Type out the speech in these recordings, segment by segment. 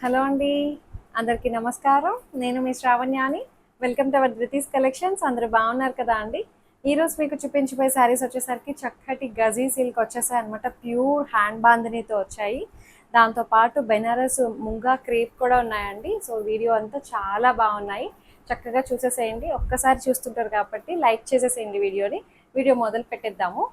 Hello అండి, అందరికీ నమస్కారం. నేను మీ శ్రావణ్యాని. Welcome to our Dhruthi's collections. అందరూ బాగున్నారు కదా అండి? ఈరోజు మీకు చూపించబోయే శారీస్ వచ్చేసరికి చక్కటి గజీ సిల్క్ వచ్చేసాయి అనమాట. ప్యూర్ హ్యాండ్ బాందినీతో వచ్చాయి. దాంతోపాటు బెనారస్ ముంగా క్రేప్ కూడా ఉన్నాయండి. సో వీడియో అంతా చాలా బాగున్నాయి. చక్కగా చూసేసేయండి. ఒక్కసారి చూస్తుంటారు కాబట్టి లైక్ చేసేసేయండి వీడియోని. వీడియో మొదలు పెట్టేద్దాము.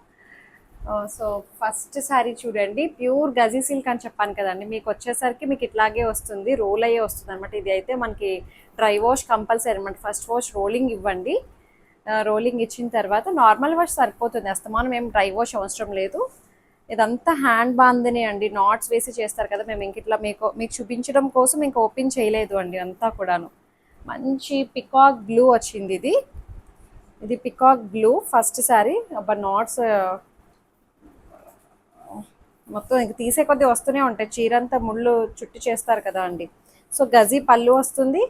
సో ఫస్ట్ శారీ చూడండి, ప్యూర్ గజీ సిల్క్ అని చెప్పాను కదండి. మీకు వచ్చేసరికి మీకు ఇట్లాగే వస్తుంది, రోల్ అయ్యే వస్తుంది అనమాట. ఇది అయితే మనకి డ్రై వాష్ కంపల్సరీ అనమాట. ఫస్ట్ వాష్ రోలింగ్ ఇవ్వండి. రోలింగ్ ఇచ్చిన తర్వాత నార్మల్ వాష్ సరిపోతుంది, అస్తమానం ఏం డ్రై వాష్ అవసరం లేదు. ఇదంతా హ్యాండ్ బాందిని అండి, నాట్స్ వేసి చేస్తారు కదా. మేము ఇంక ఇట్లా మీకు చూపించడం కోసం ఇంకా ఓపెన్ చేయలేదు అండి. అంతా కూడాను మంచి పికాక్ బ్లూ వచ్చింది. ఇది పికాక్ బ్లూ ఫస్ట్ శారీ. అబ్బా నాట్స్ మొత్తం ఇంక తీసే కొద్దీ వస్తూనే ఉంటాయి. చీరంతా ముళ్ళు చుట్టి చేస్తారు కదా అండి. సో గజీ పళ్ళు వస్తుంది.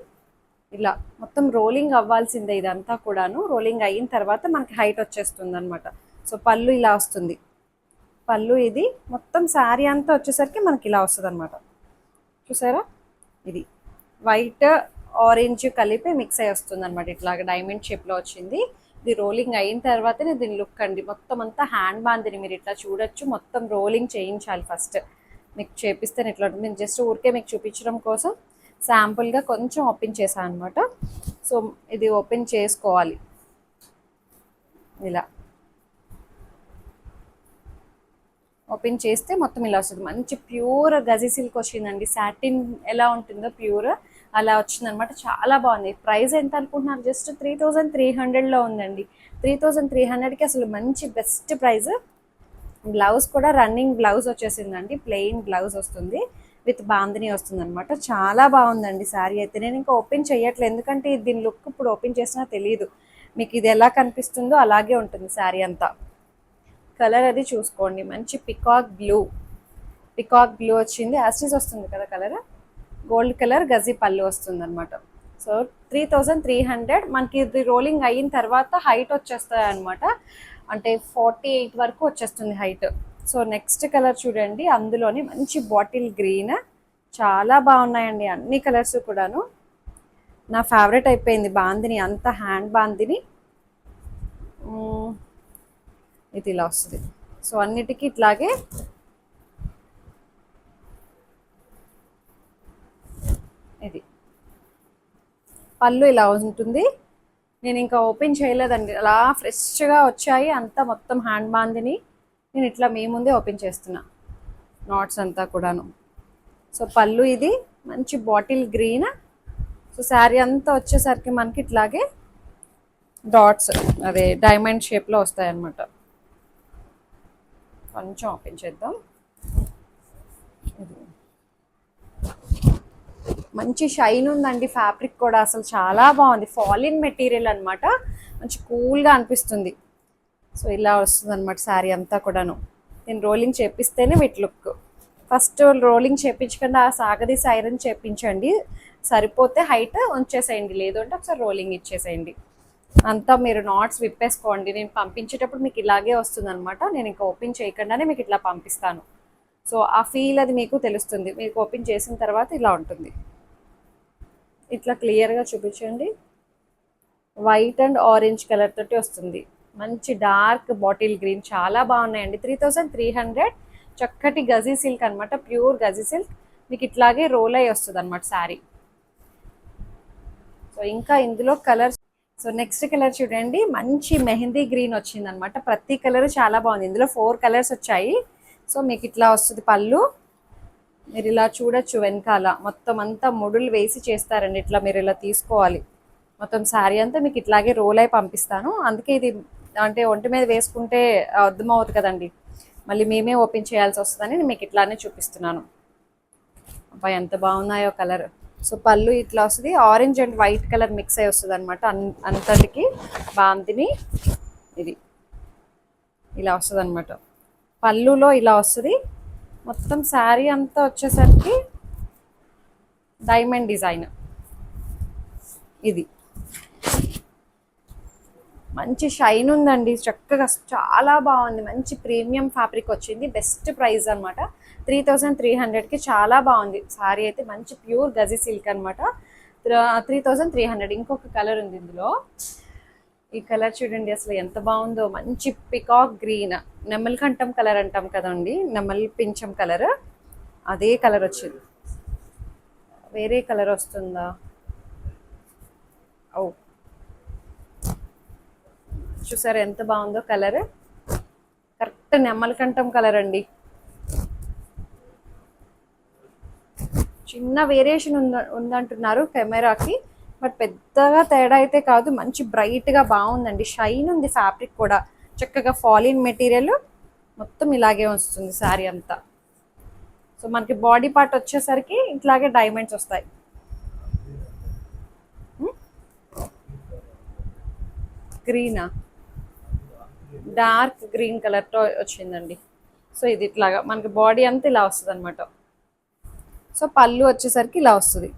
ఇలా మొత్తం రోలింగ్ అవ్వాల్సిందే ఇదంతా కూడాను. రోలింగ్ అయిన తర్వాత మనకి హైట్ వచ్చేస్తుంది అనమాట. సో పళ్ళు ఇలా వస్తుంది. పళ్ళు ఇది మొత్తం శారీ అంతా వచ్చేసరికి మనకి ఇలా వస్తుంది అనమాట. చూసారా, ఇది వైట్ ఆరెంజ్ కలిపి మిక్స్ అయ్యి వస్తుంది అనమాట. ఇట్లాగ డైమండ్ షేప్లో వచ్చింది. ఇది రోలింగ్ అయిన తర్వాతనే దీని లుక్ అండి. మొత్తం అంతా హ్యాండ్ బాందిని మీరు ఇట్లా చూడొచ్చు. మొత్తం రోలింగ్ చేయించాలి ఫస్ట్. మీకు చేపిస్తే ఇట్లా ఉంటుంది. నేను జస్ట్ ఊరికే మీకు చూపించడం కోసం శాంపుల్గా కొంచెం ఓపెన్ చేశాను అనమాట. సో ఇది ఓపెన్ చేసుకోవాలి. ఇలా ఓపెన్ చేస్తే మొత్తం ఇలా వస్తుంది. మంచి ప్యూర్ గజీ సిల్క్ వచ్చిందండి. సాటిన్ ఎలా ఉంటుందో ప్యూర్ అలా వచ్చిందనమాట. చాలా బాగుంది. ప్రైస్ ఎంత అనుకుంటున్నారు? జస్ట్ 3300లో ఉందండి. 3300కి అసలు మంచి బెస్ట్ ప్రైస్. బ్లౌజ్ కూడా రన్నింగ్ బ్లౌజ్ వచ్చేసిందండి. ప్లెయిన్ బ్లౌజ్ వస్తుంది, విత్ బాందిని వస్తుంది అనమాట. చాలా బాగుందండి శారీ అయితే. నేను ఇంకా ఓపెన్ చేయట్లేదు, ఎందుకంటే దీని లుక్ ఇప్పుడు ఓపెన్ చేసినా తెలియదు. మీకు ఇది ఎలా కనిపిస్తుందో అలాగే ఉంటుంది శారీ అంతా. కలర్ అది చూసుకోండి, మంచి పికాక్ బ్లూ వచ్చింది. యాస్టిస్ వస్తుంది కదా కలర్. గోల్డ్ కలర్ గజీ పళ్ళు వస్తుంది అనమాట. సో 3300 మనకి ఇది రోలింగ్ అయిన తర్వాత హైట్ వచ్చేస్తాయి అనమాట. అంటే 48 వరకు వచ్చేస్తుంది హైట్. సో నెక్స్ట్ కలర్ చూడండి, అందులోని మంచి బాటిల్ గ్రీన్. చాలా బాగున్నాయండి అన్ని కలర్స్ కూడాను. నా ఫేవరెట్ అయిపోయింది బాందిని, అంత హ్యాండ్ బాందిని. ఇది ఇలా వస్తుంది. సో అన్నిటికీ ఇట్లాగే ఇది పళ్ళు ఇలా ఉంటుంది. నేను ఇంకా ఓపెన్ చేయలేదండి, అలా ఫ్రెష్గా వచ్చాయి అంతా మొత్తం హ్యాండ్ బాందిని. నేను ఇట్లా మీ ముందే ఓపెన్ చేస్తున్నా నాట్స్ అంతా కూడాను. సో పళ్ళు ఇది మంచి బాటిల్ గ్రీన్. సో శారీ అంతా వచ్చేసరికి మనకి ఇట్లాగే డాట్స్ అదే డైమండ్ షేప్లో వస్తాయి అన్నమాట. కొంచెం ఓపెన్ చేద్దాం. మంచి షైన్ ఉందండి. ఫ్యాబ్రిక్ కూడా అసలు చాలా బాగుంది. ఫాలిన్ మెటీరియల్ అనమాట. మంచి కూల్గా అనిపిస్తుంది. సో ఇలా వస్తుంది అనమాట శారీ అంతా కూడాను. నేను రోలింగ్ చేపిస్తేనే వీటి లుక్. ఫస్ట్ రోలింగ్ చేయించకుండా ఆ సాగదీసి ఐరన్ చేయించండి. సరిపోతే హైట్ ఉంచేసేయండి, లేదు అంటే ఒకసారి రోలింగ్ ఇచ్చేసేయండి. అంతా మీరు నాట్స్ విప్పేసుకోండి. నేను పంపించేటప్పుడు మీకు ఇలాగే వస్తుంది అనమాట. నేను ఇంకా ఓపెన్ చేయకుండానే మీకు ఇట్లా పంపిస్తాను. సో ఆ ఫీల్ అది మీకు తెలుస్తుంది. మీకు ఓపెన్ చేసిన తర్వాత ఇలా ఉంటుంది. ఇట్లా క్లియర్గా చూపించండి. వైట్ అండ్ ఆరెంజ్ కలర్ తోటి వస్తుంది. మంచి డార్క్ బాటిల్ గ్రీన్. చాలా బాగున్నాయండి. 3300 చక్కటి గజీ సిల్క్ అనమాట. Pure Gaji silk. మీకు ఇట్లాగే రోల్ అయ్యి వస్తుంది అనమాట శారీ. సో ఇంకా ఇందులో కలర్స్. సో నెక్స్ట్ కలర్ చూడండి, మంచి మెహందీ గ్రీన్ వచ్చింది అనమాట. ప్రతి కలర్ చాలా బాగుంది. ఇందులో 4 కలర్స్ వచ్చాయి. సో మీకు ఇట్లా వస్తుంది పళ్ళు. మీరు ఇలా చూడొచ్చు, వెనకాల మొత్తం అంతా ముడులు వేసి చేస్తారండి. ఇట్లా మీరు ఇలా తీసుకోవాలి. మొత్తం శారీ అంతా మీకు ఇట్లాగే రోల్ అయి పంపిస్తాను. అందుకే ఇది అంటే ఒంటి మీద వేసుకుంటే అర్థమవుతుంది కదండి, మళ్ళీ మేమే ఓపెన్ చేయాల్సి వస్తుందని నేను మీకు ఇట్లానే చూపిస్తున్నాను. అబ్బాయి ఎంత బాగున్నాయో కలర్. సో పళ్ళు ఇట్లా వస్తుంది. Orange and white colour mix అయి వస్తుంది అనమాట. అంతటికి బాందిని ఇది ఇలా వస్తుంది అనమాట. పళ్ళులో ఇలా వస్తుంది. మొత్తం శారీ అంతా వచ్చేసరికి డైమండ్ డిజైన్. ఇది మంచి షైన్ ఉందండి. చక్కగా చాలా బాగుంది. మంచి ప్రీమియం ఫ్యాబ్రిక్ వచ్చింది. బెస్ట్ ప్రైస్ అనమాట. 3300కి చాలా బాగుంది సారీ అయితే. మంచి ప్యూర్ గజీ సిల్క్ అనమాట. 3300. ఇంకొక కలర్ ఉంది ఇందులో. ఈ కలర్ చూడండి అసలు ఎంత బాగుందో. మంచి పికాక్ గ్రీన్, నెమలి కంఠం కలర్ అంటాం కదండి, నెమలి పింఛం కలర్, అదే కలర్ వచ్చింది. వేరే కలర్ వస్తుందా? ఓ చూసారా ఎంత బాగుందో కలర్. కరెక్ట్ నెమలి కంఠం కలర్ అండి. చిన్న వేరియేషన్ ఉందంటున్నారు కెమెరాకి, బట్ పెద్దగా తేడా అయితే కాదు. మంచి బ్రైట్గా బాగుందండి. షైన్ ఉంది ఫ్యాబ్రిక్ కూడా. చక్కగా ఫాలిన్ మెటీరియల్ మొత్తం ఇలాగే వస్తుంది శారీ అంతా. సో మనకి బాడీ పార్ట్ వచ్చేసరికి ఇట్లాగే డైమండ్స్ వస్తాయి. గ్రీనా? డార్క్ గ్రీన్ కలర్తో వచ్చిందండి. సో ఇది ఇట్లాగా మనకి బాడీ అంతా ఇలా వస్తుంది అనమాట. సో పళ్ళు వచ్చేసరికి ఇలా వస్తుంది.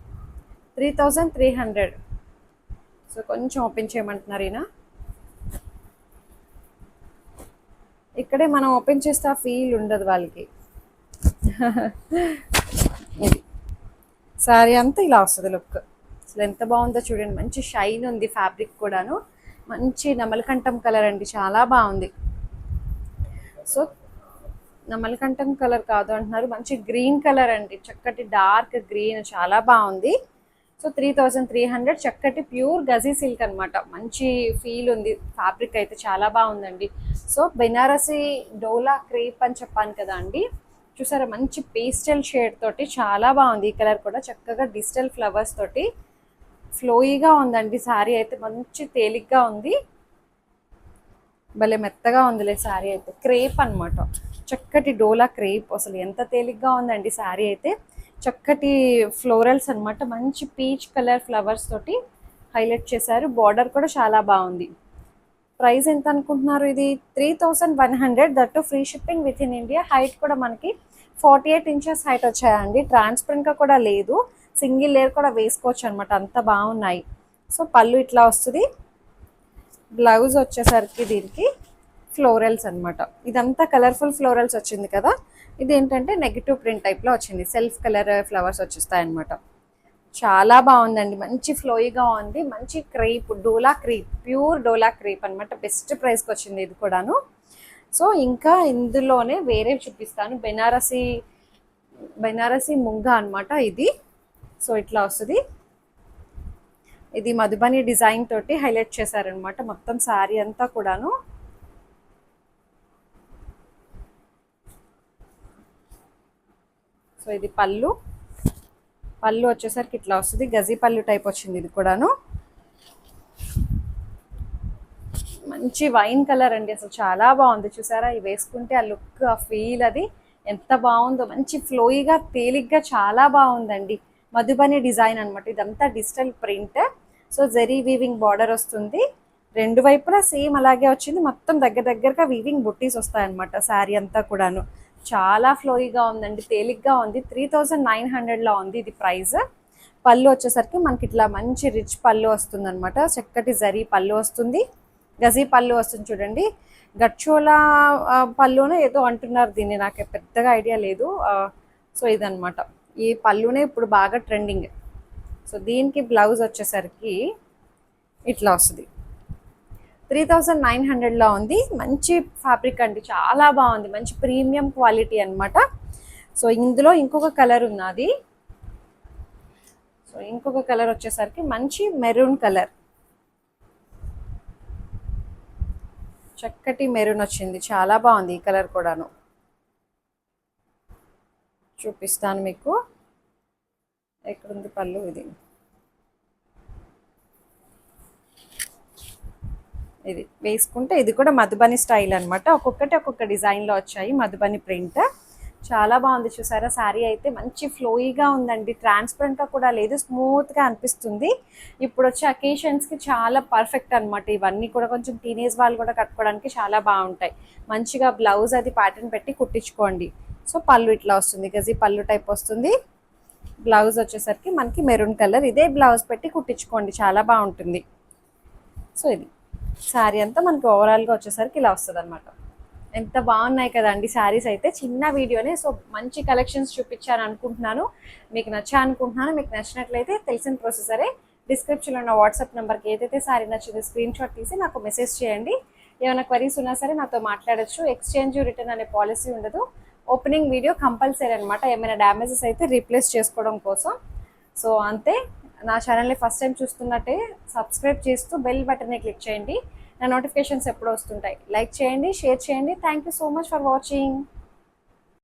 3300. సో కొంచెం ఓపెన్ చేయమంటున్నారు ఈయన. ఇక్కడే మనం ఓపెన్ చేస్తే ఆ ఫీల్ ఉండదు వాళ్ళకి. ఇది సారీ అంతా ఇలా వస్తుంది లుక్. అసలు ఎంత బాగుందో చూడండి. మంచి షైన్ ఉంది ఫ్యాబ్రిక్ కూడాను. మంచి నెమలికంఠం కలర్ అండి, చాలా బాగుంది. సో నెమలికంఠం కలర్ కాదు అంటున్నారు, మంచి గ్రీన్ కలర్ అండి, చక్కటి డార్క్ గ్రీన్, చాలా బాగుంది. సో 3300. చక్కటి ప్యూర్ గజీ సిల్క్ అనమాట. మంచి ఫీల్ ఉంది ఫ్యాబ్రిక్ అయితే, చాలా బాగుందండి. సో బెనారసి డోలా క్రేప్ అని చెప్పాను కదా అండి, చూసారా మంచి పేస్టల్ షేడ్ తోటి చాలా బాగుంది. ఈ కలర్ కూడా చక్కగా డిజిటల్ ఫ్లవర్స్ తోటి ఫ్లోయిగా ఉందండి. శారీ అయితే మంచి తేలిగ్గా ఉంది, భలే మెత్తగా ఉందిలే శారీ అయితే. క్రేప్ అనమాట, చక్కటి డోలా క్రేప్. అసలు ఎంత తేలిగ్గా ఉందండి శారీ అయితే. చక్కటి ఫ్లోరల్స్ అనమాట, మంచి పీచ్ కలర్ ఫ్లవర్స్ తోటి హైలైట్ చేశారు. బార్డర్ కూడా చాలా బాగుంది. ప్రైస్ ఎంత అనుకుంటున్నారు? ఇది 3100. That free shipping with in India. Height కూడా మనకి 48 ఇంచెస్ హైట్ వచ్చాయండి. ట్రాన్స్పరెంట్గా కూడా లేదు, సింగిల్ లేయర్ కూడా వేసుకోవచ్చు అనమాట, అంత బాగున్నాయి. సో పళ్ళు ఇట్లా వస్తుంది. బ్లౌజ్ వచ్చేసరికి దీనికి ఫ్లోరల్స్ అనమాట. ఇదంతా కలర్ఫుల్ ఫ్లోరల్స్ వచ్చింది కదా, ఇది ఏంటంటే నెగిటివ్ ప్రింట్ టైప్లో వచ్చింది. సెల్ఫ్ కలర్ ఫ్లవర్స్ వచ్చేస్తాయి అనమాట. చాలా బాగుందండి, మంచి ఫ్లోయిగా ఉంది. మంచి క్రేప్, డోలా క్రేప్, ప్యూర్ డోలా క్రేప్ అనమాట. బెస్ట్ ప్రైస్కి వచ్చింది ఇది కూడాను. సో ఇంకా ఇందులోనే వేరే చూపిస్తాను. బెనారసి ముంగా అనమాట ఇది. సో ఇట్లా వస్తుంది. ఇది మధుబని డిజైన్ తోటి హైలైట్ చేశారనమాట మొత్తం శారీ అంతా కూడాను. సో ఇది పళ్ళు వచ్చేసరికి ఇట్లా వస్తుంది. గజీ పళ్ళు టైప్ వచ్చింది ఇది కూడాను. మంచి వైన్ కలర్ అండి, అసలు చాలా బాగుంది. చూసారా ఇవి వేసుకుంటే ఆ లుక్, ఆ ఫీల్, అది ఎంత బాగుందో. మంచి ఫ్లోయిగా తేలిగ్గా చాలా బాగుందండి. మధుబని డిజైన్ అనమాట. ఇదంతా digital print. So zari weaving border వస్తుంది, రెండు వైపులా సేమ్ అలాగే వచ్చింది. మొత్తం దగ్గరగా వీవింగ్ బుట్టీస్ వస్తాయన్నమాట శారీ అంతా కూడాను. చాలా ఫ్లోయిగా ఉందండి, తేలిగ్గా ఉంది. 3900లో ఉంది ఇది ప్రైస్. పళ్ళు వచ్చేసరికి మనకి ఇట్లా మంచి రిచ్ పళ్ళు వస్తుంది అనమాట. చక్కటి జరీ పళ్ళు వస్తుంది, గజీ పళ్ళు వస్తుంది చూడండి. గచ్చోలా పళ్ళునే ఏదో అంటున్నారు దీన్ని, నాకు పెద్దగా ఐడియా లేదు. సో ఇదనమాట, ఈ పళ్ళునే ఇప్పుడు బాగా ట్రెండింగ్. సో దీనికి బ్లౌజ్ వచ్చేసరికి ఇట్లా వస్తుంది. 3900లో ఉంది. మంచి ఫ్యాబ్రిక్ అండి, చాలా బాగుంది. మంచి ప్రీమియం క్వాలిటీ అనమాట. సో ఇందులో ఇంకొక కలర్ ఉన్నది. సో ఇంకొక కలర్ వచ్చేసరికి మంచి మెరూన్ కలర్, చక్కటి మెరూన్ వచ్చింది, చాలా బాగుంది ఈ కలర్ కూడాను. చూపిస్తాను మీకు. ఎక్కడుంది పళ్ళు? ఇది వేసుకుంటే ఇది కూడా మధుబని స్టైల్ అనమాట. ఒక్కొక్క డిజైన్లో వచ్చాయి మధుబని ప్రింట్. చాలా బాగుంది. చూసారా శారీ అయితే మంచి ఫ్లోయిగా ఉందండి, ట్రాన్స్పరెంట్గా కూడా లేదు, స్మూత్గా అనిపిస్తుంది. ఇప్పుడు వచ్చే అకేషన్స్కి చాలా పర్ఫెక్ట్ అనమాట. ఇవన్నీ కూడా కొంచెం టీనేజ్ వాళ్ళు కూడా కట్టుకోవడానికి చాలా బాగుంటాయి. మంచిగా బ్లౌజ్ అది ప్యాటర్న్ పెట్టి కుట్టించుకోండి. సో పళ్ళు ఇట్లా వస్తుంది, గజీ పళ్ళు టైప్ వస్తుంది. బ్లౌజ్ వచ్చేసరికి మనకి మెరూన్ కలర్, ఇదే బ్లౌజ్ పెట్టి కుట్టించుకోండి, చాలా బాగుంటుంది. సో ఇది శారీ అంతా మనకి ఓవరాల్గా వచ్చేసరికి ఇలా వస్తుంది అనమాట. ఎంత బాగున్నాయి కదండి శారీస్ అయితే. చిన్న వీడియోనే, సో మంచి కలెక్షన్స్ చూపించాను అనుకుంటున్నాను. మీకు నచ్చా అనుకుంటున్నాను. మీకు నచ్చినట్లయితే తెలిసిన ప్రొసెసరే, డిస్క్రిప్షన్లో ఉన్న వాట్సాప్ నెంబర్కి ఏదైతే శారీ నచ్చిందో స్క్రీన్ షాట్ తీసి నాకు మెసేజ్ చేయండి. ఏమైనా క్వరీస్ ఉన్నా సరే నాతో మాట్లాడచ్చు. ఎక్స్చేంజ్ రిటర్న్ అనే పాలసీ ఉండదు. ఓపెనింగ్ వీడియో కంపల్సరీ అనమాట, ఏమైనా డ్యామేజెస్ అయితే రీప్లేస్ చేసుకోవడం కోసం. సో అంతే. నా ఛానల్ని ఫస్ట్ టైం చూస్తున్నట్టే సబ్స్క్రైబ్ చేస్తూ బెల్ బటన్ని క్లిక్ చేయండి. నా నోటిఫికేషన్స్ ఎప్పుడు వస్తుంటాయి. లైక్ చేయండి, షేర్ చేయండి. Thank you so much for watching.